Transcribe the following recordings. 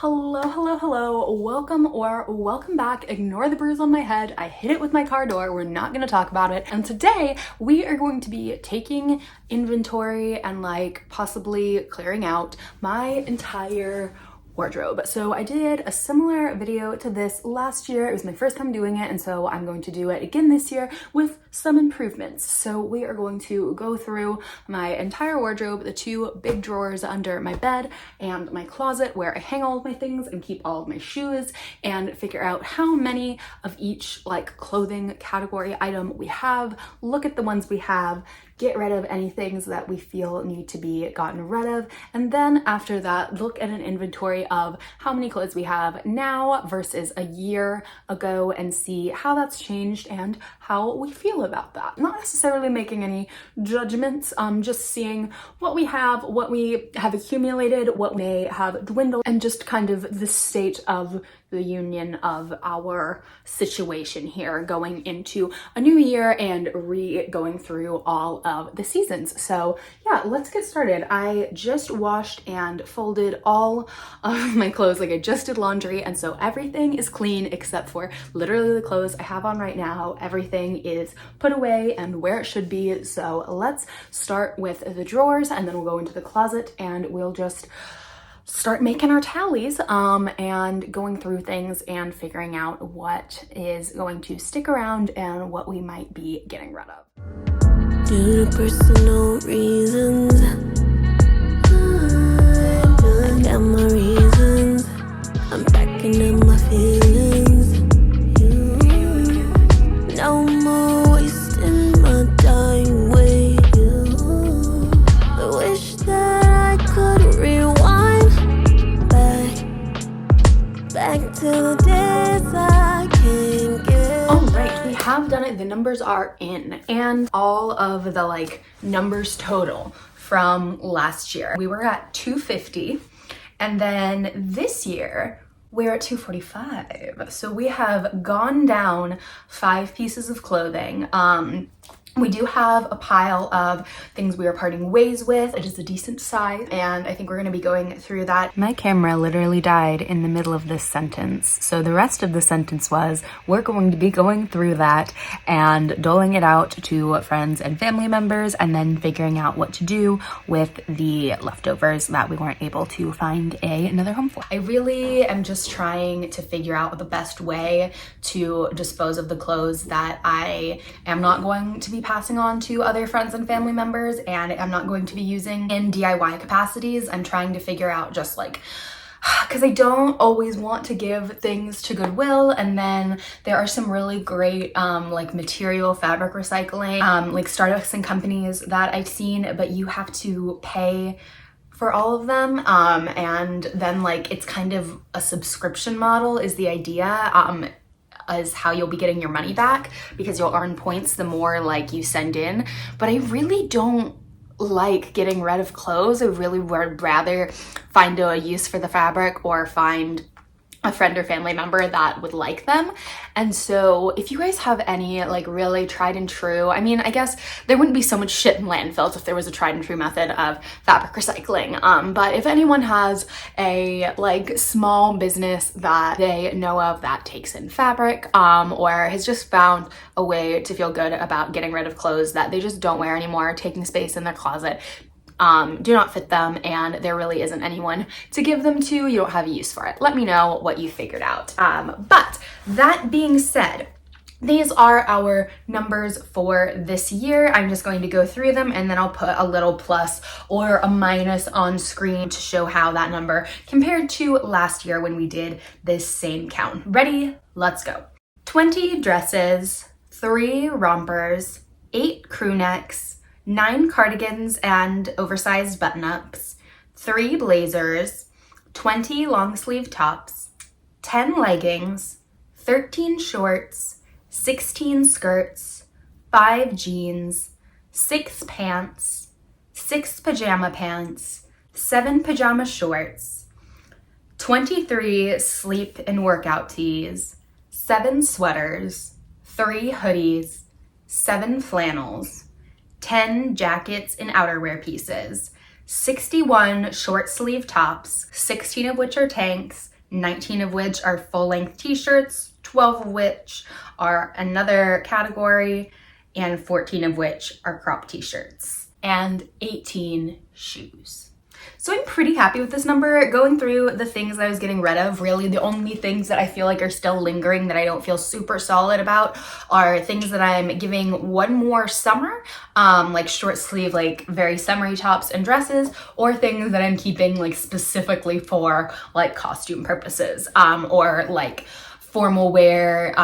Hello, hello, hello. Welcome back. Ignore the bruise on my head. I hit it with my car door. We're not going to talk about it. And today we are going to be taking inventory and possibly clearing out my entire wardrobe. So I did a similar video to this last year. It was my first time doing it, and so I'm going to do it again this year with some improvements. So we are going to go through my entire wardrobe, the two big drawers under my bed and my closet where I hang all of my things and keep all of my shoes, and figure out how many of each clothing category item we have, look at the ones we have, get rid of any things that we feel need to be gotten rid of, and then after that look at an inventory of how many clothes we have now versus a year ago and see how that's changed and how we feel about that. Not necessarily making any judgments, just seeing what we have accumulated, what may have dwindled, and just kind of the state of the union of our situation here going into a new year and going through all of the seasons. So yeah, let's get started. I just washed and folded all of my clothes. I just did laundry, and so everything is clean except for literally the clothes I have on right now. Everything is put away and where it should be. So let's start with the drawers, and then we'll go into the closet and we'll just start making our tallies and going through things and figuring out what is going to stick around and what we might be getting rid of. Due to personal reasons, I got my reasons. I'm backing up my feelings. No more wasting my time with you. I wish that I could rewind back to the days I can't get. All right, we have done it. The numbers are in, and all of the numbers total from last year. We were at 250, and then this year we're at 245. So we have gone down 5 pieces of clothing. We do have a pile of things we are parting ways with. It is a decent size, and I think we're gonna be going through that. My camera literally died in the middle of this sentence. So the rest of the sentence was, we're going to be going through that and doling it out to friends and family members, and then figuring out what to do with the leftovers that we weren't able to find another home for. I really am just trying to figure out the best way to dispose of the clothes that I am not going to be passing on to other friends and family members, and I'm not going to be using in DIY capacities. I'm trying to figure out just because I don't always want to give things to Goodwill, and then there are some really great material fabric recycling startups and companies that I've seen, but you have to pay for all of them, and then it's kind of a subscription model is the idea. Is how you'll be getting your money back, because you'll earn points the more you send in. But I really don't like getting rid of clothes. I really would rather find a use for the fabric or find a friend or family member that would like them. And so if you guys have any really tried and true, I mean, I guess there wouldn't be so much shit in landfills if there was a tried and true method of fabric recycling. But if anyone has a small business that they know of that takes in fabric, or has just found a way to feel good about getting rid of clothes that they just don't wear anymore, taking space in their closet, do not fit them, and there really isn't anyone to give them to, you don't have a use for it, let me know what you figured out. But that being said, these are our numbers for this year. I'm just going to go through them, and then I'll put a little plus or a minus on screen to show how that number compared to last year when we did this same count. Ready? Let's go. 20 dresses, 3 rompers, 8 crew necks, 9 cardigans and oversized button-ups, 3 blazers, 20 long sleeve tops, 10 leggings, 13 shorts, 16 skirts, 5 jeans, 6 pants, 6 pajama pants, 7 pajama shorts, 23 sleep and workout tees, 7 sweaters, 3 hoodies, 7 flannels, 10 jackets and outerwear pieces, 61 short sleeve tops, 16 of which are tanks, 19 of which are full-length t-shirts, 12 of which are another category, and 14 of which are crop t-shirts, and 18 shoes. So I'm pretty happy with this number. Going through the things that I was getting rid of, really the only things that I feel like are still lingering that I don't feel super solid about are things that I'm giving one more summer, like short sleeve, like very summery tops and dresses, or things that I'm keeping like specifically for like costume purposes, or like formal wear,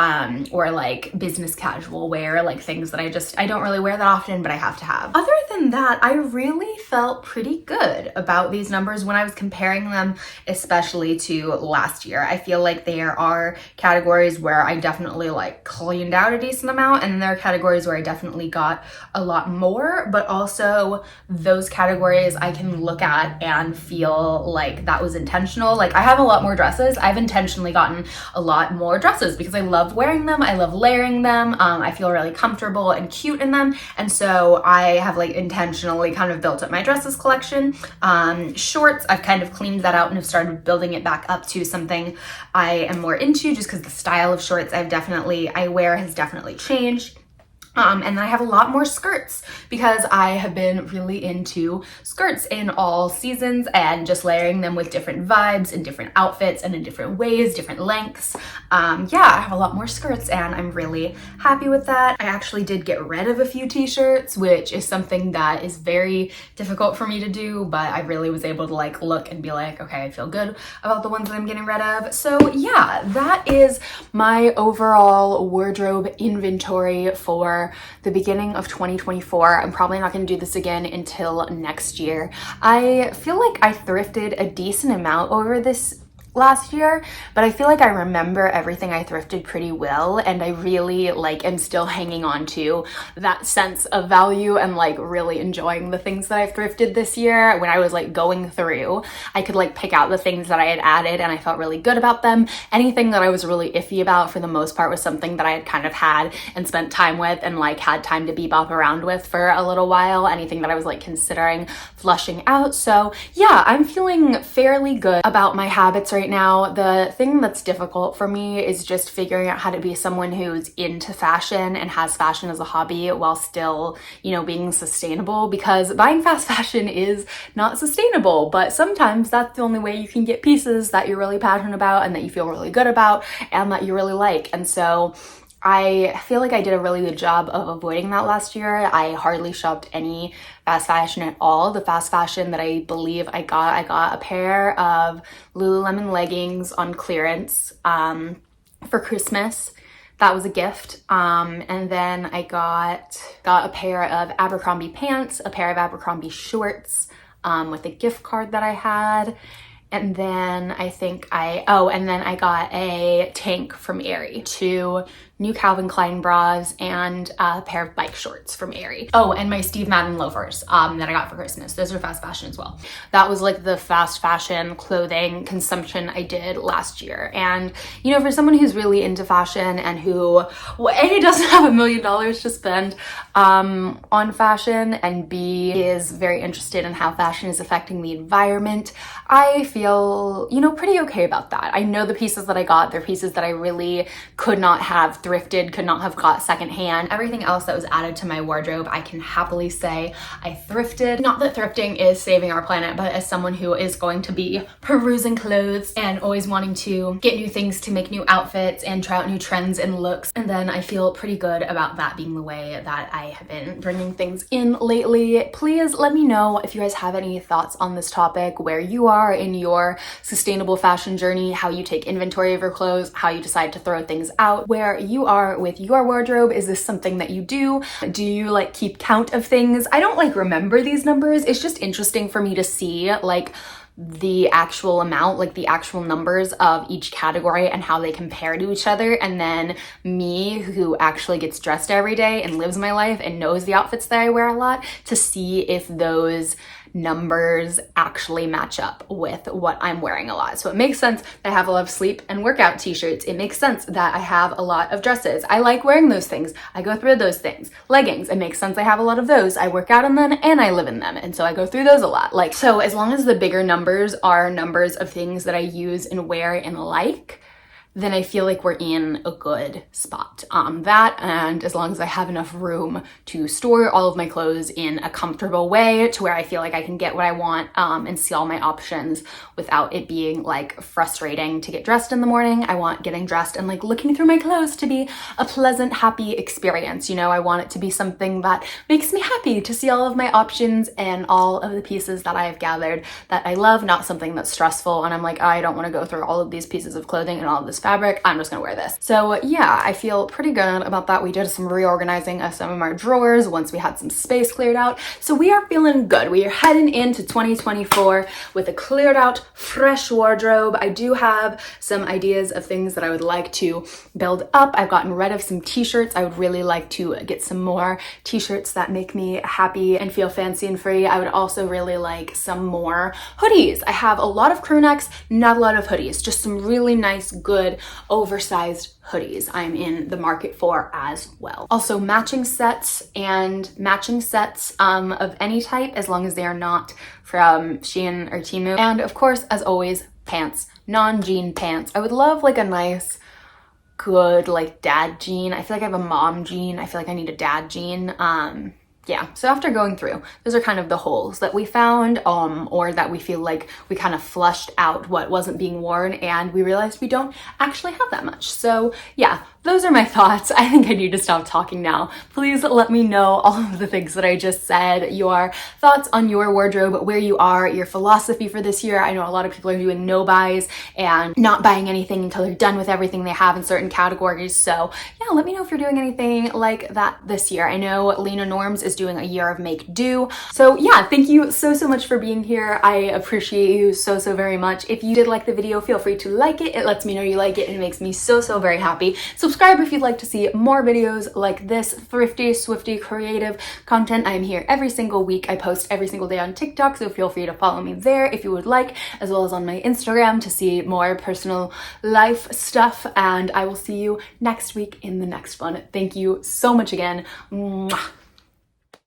or like business casual wear, like things that I don't really wear that often, but I have to have. Other than that, I really felt pretty good about these numbers when I was comparing them, especially to last year. I feel like there are categories where I definitely like cleaned out a decent amount, and then there are categories where I definitely got a lot more, but also those categories I can look at and feel like that was intentional. Like I have a lot more dresses. I've intentionally gotten a lot more dresses because I love wearing them. I love layering them. I feel really comfortable and cute in them. And so I have like intentionally kind of built up my dresses collection. Shorts, I've kind of cleaned that out and have started building it back up to something I am more into, just because the style of shorts I wear has definitely changed. And then I have a lot more skirts because I have been really into skirts in all seasons and just layering them with different vibes and different outfits and in different ways, different lengths. Yeah, I have a lot more skirts and I'm really happy with that. I actually did get rid of a few t-shirts, which is something that is very difficult for me to do, but I really was able to like look and be like, okay, I feel good about the ones that I'm getting rid of. So yeah, that is my overall wardrobe inventory for the beginning of 2024. I'm probably not going to do this again until next year. I feel like I thrifted a decent amount over this last year, but I feel like I remember everything I thrifted pretty well, and I really like am still hanging on to that sense of value and like really enjoying the things that I've thrifted this year. When I was like going through, I could like pick out the things that I had added and I felt really good about them. Anything that I was really iffy about for the most part was something that I had kind of had and spent time with and like had time to bebop around with for a little while. Anything that I was like considering flushing out. So yeah, I'm feeling fairly good about my habits right now. The thing that's difficult for me is just figuring out how to be someone who's into fashion and has fashion as a hobby while still, you know, being sustainable, because buying fast fashion is not sustainable, but sometimes that's the only way you can get pieces that you're really passionate about and that you feel really good about and that you really like. And so I feel like I did a really good job of avoiding that last year. I hardly shopped any fast fashion at all. The fast fashion that I believe I got a pair of Lululemon leggings on clearance for Christmas. That was a gift. And then I got a pair of Abercrombie pants, a pair of Abercrombie shorts with a gift card that I had. And then I got a tank from Aerie, 2 new Calvin Klein bras, and a pair of bike shorts from Aerie. Oh, and my Steve Madden loafers that I got for Christmas. Those are fast fashion as well. That was like the fast fashion clothing consumption I did last year. And, you know, for someone who's really into fashion and who, A, doesn't have $1 million to spend on fashion, and B, is very interested in how fashion is affecting the environment, I feel, you know, pretty okay about that. I know the pieces that I got, they're pieces that I really could not have thrifted, could not have got secondhand. Everything else that was added to my wardrobe, I can happily say I thrifted. Not that thrifting is saving our planet, but as someone who is going to be perusing clothes and always wanting to get new things to make new outfits and try out new trends and looks, and then I feel pretty good about that being the way that I have been bringing things in lately. Please let me know if you guys have any thoughts on this topic, where you are in your sustainable fashion journey, how you take inventory of your clothes, how you decide to throw things out, where you are with your wardrobe. Is this something that you do? Do you like keep count of things? I don't like remember these numbers. It's just interesting for me to see like the actual amount, like the actual numbers of each category and how they compare to each other. And then me, who actually gets dressed every day and lives my life and knows the outfits that I wear a lot, to see if those numbers actually match up with what I'm wearing a lot. So it makes sense that I have a lot of sleep and workout t-shirts. It makes sense that I have a lot of dresses. I like wearing those things. I go through those things. Leggings, it makes sense I have a lot of those. I work out in them and I live in them. And so I go through those a lot. Like, so as long as the bigger numbers are numbers of things that I use and wear and like, then I feel like we're in a good spot on that. And as long as I have enough room to store all of my clothes in a comfortable way to where I feel like I can get what I want and see all my options without it being like frustrating to get dressed in the morning. I want getting dressed and like looking through my clothes to be a pleasant, happy experience. You know, I want it to be something that makes me happy to see all of my options and all of the pieces that I have gathered that I love, not something that's stressful. And I'm like, I don't want to go through all of these pieces of clothing and all of this fabric. I'm just gonna wear this. So yeah, I feel pretty good about that. We did some reorganizing of some of our drawers once we had some space cleared out. So we are feeling good. We are heading into 2024 with a cleared out, fresh wardrobe. I do have some ideas of things that I would like to build up. I've gotten rid of some t-shirts. I would really like to get some more t-shirts that make me happy and feel fancy and free. I would also really like some more hoodies. I have a lot of crew necks, not a lot of hoodies, just some really nice, good, oversized hoodies I'm in the market for as well. Also matching sets of any type, as long as they are not from Shein or Temu. And of course, as always, pants, non-jean pants. I would love like a nice, good like dad jean. I feel like I have a mom jean. I feel like I need a dad jean. Yeah, so after going through, those are kind of the holes that we found, or that we feel like we kind of flushed out what wasn't being worn, and we realized we don't actually have that much. So yeah, those are my thoughts. I think I need to stop talking now. Please let me know all of the things that I just said, your thoughts on your wardrobe, where you are, your philosophy for this year. I know a lot of people are doing no buys and not buying anything until they're done with everything they have in certain categories. So yeah, let me know if you're doing anything like that this year. I know Lena Norms is doing a year of make do. So yeah, thank you so much for being here. I appreciate you so very much. If you did like the video, feel free to like it. It lets me know you like it and it makes me so very happy. Subscribe if you'd like to see more videos like this thrifty, swifty, creative content. I'm here every single week. I post every single day on TikTok, so feel free to follow me there if you would like, as well as on my Instagram to see more personal life stuff. And I will see you next week in the next one. Thank you so much again. Mwah.